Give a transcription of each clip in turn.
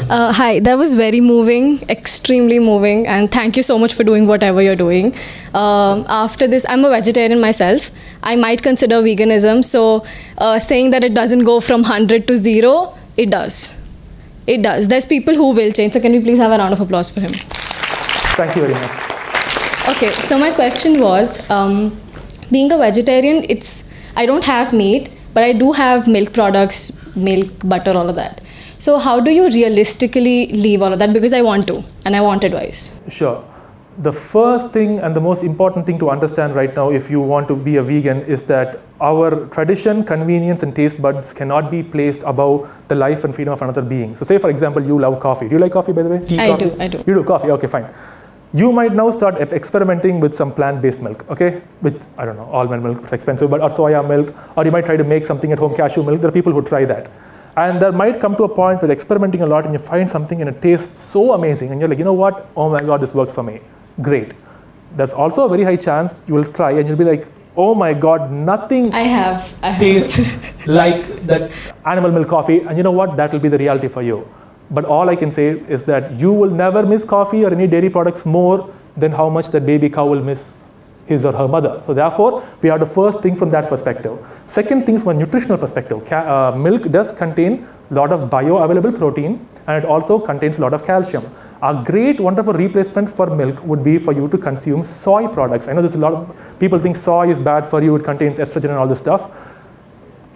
Hi, that was very moving, extremely moving, and thank you so much for doing whatever you're doing. After this, I'm a vegetarian myself. I might consider veganism, so saying that it doesn't go from 100 to 0, it does. It does. There's people who will change, so can we please have a round of applause for him? Thank you very much. Okay, so my question was, being a vegetarian, I don't have meat, but I do have milk products, milk, butter, all of that. So how do you realistically leave all of that? Because I want to, and I want advice. Sure. The first thing and the most important thing to understand right now if you want to be a vegan is that our tradition, convenience and taste buds cannot be placed above the life and freedom of another being. So say for example, you love coffee. Do you like coffee, by the way? I do. You do coffee, okay, fine. You might now start experimenting with some plant-based milk, okay? With, I don't know, almond milk, it's expensive, but or soya milk, or you might try to make something at home, cashew milk. There are people who try that. And there might come to a point where you're experimenting a lot and you find something and it tastes so amazing and you're like, you know what? Oh my God, this works for me. Great. There's also a very high chance you will try and you'll be like, oh my God, nothing tastes like that animal milk coffee. And you know what? That will be the reality for you. But all I can say is that you will never miss coffee or any dairy products more than how much that baby cow will miss his or her mother. So therefore, we have to first think from that perspective. Second thing from a nutritional perspective, milk does contain a lot of bioavailable protein and it also contains a lot of calcium. A great, wonderful replacement for milk would be for you to consume soy products. I know there's a lot of people think soy is bad for you, it contains estrogen and all this stuff.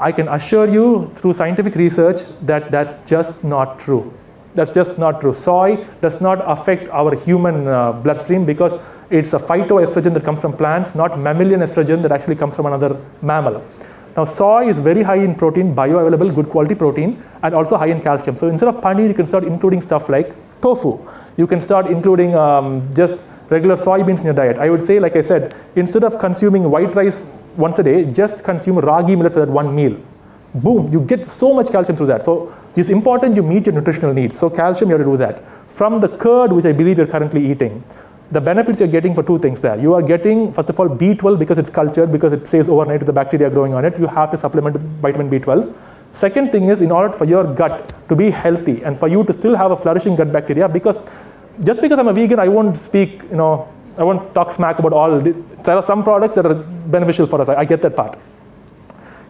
I can assure you through scientific research that that's just not true. That's just not true. Soy does not affect our human bloodstream because it's a phytoestrogen that comes from plants, not mammalian estrogen that actually comes from another mammal. Now, soy is very high in protein, bioavailable, good quality protein, and also high in calcium. So instead of paneer, you can start including stuff like tofu. You can start including just regular soybeans in your diet. I would say, like I said, instead of consuming white rice once a day, just consume ragi millet for that one meal. Boom, you get so much calcium through that. So it's important you meet your nutritional needs. So calcium, you have to do that. From the curd, which I believe you're currently eating, the benefits you're getting for two things there. You are getting, first of all, B12 because it's cultured, because it stays overnight with the bacteria growing on it. You have to supplement with vitamin B12. Second thing is, in order for your gut to be healthy and for you to still have a flourishing gut bacteria, because just because I'm a vegan, I won't speak, I won't talk smack about all. There are some products that are beneficial for us. I get that part.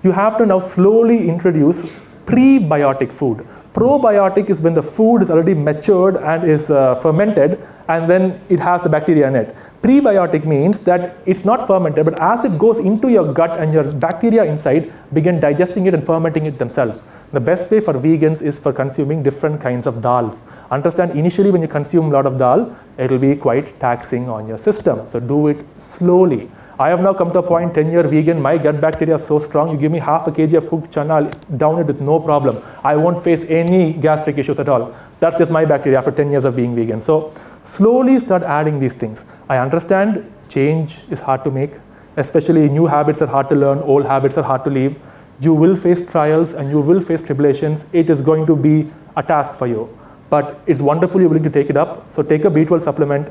You have to now slowly introduce prebiotic food. Probiotic is when the food is already matured and is fermented and then it has the bacteria in it. Prebiotic means that it's not fermented, but as it goes into your gut and your bacteria inside begin digesting it and fermenting it themselves. The best way for vegans is for consuming different kinds of dals. Understand, initially when you consume a lot of dal, it will be quite taxing on your system. So do it slowly. I have now come to a point, 10-year vegan, my gut bacteria is so strong, you give me half a kg of cooked chana, I'll down it with no problem. I won't face any gastric issues at all. That's just my bacteria after 10 years of being vegan. So slowly start adding these things. I understand change is hard to make, especially new habits are hard to learn, old habits are hard to leave. You will face trials and you will face tribulations. It is going to be a task for you. But it's wonderful you're willing to take it up. So take a B12 supplement.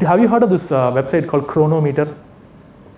Have you heard of this website called Chronometer?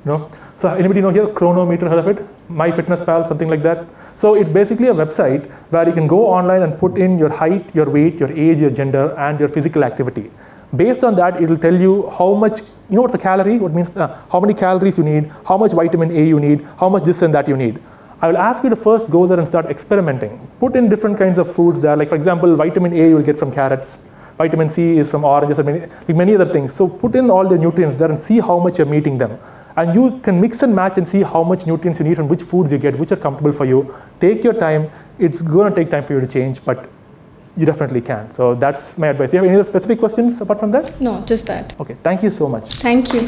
No? So anybody know here, Chronometer, heard of it? MyFitnessPal, something like that. So it's basically a website where you can go online and put in your height, your weight, your age, your gender, and your physical activity. Based on that, it will tell you how much, what's a calorie? What means how many calories you need, how much vitamin A you need, how much this and that you need. I will ask you to first go there and start experimenting. Put in different kinds of foods there. Like for example, vitamin A you will get from carrots. Vitamin C is from oranges and many other things. So put in all the nutrients there and see how much you're meeting them. And you can mix and match and see how much nutrients you need from which foods you get, which are comfortable for you. Take your time. It's going to take time for you to change, but you definitely can. So that's my advice. Do you have any other specific questions apart from that? No, just that. Okay, thank you so much. Thank you.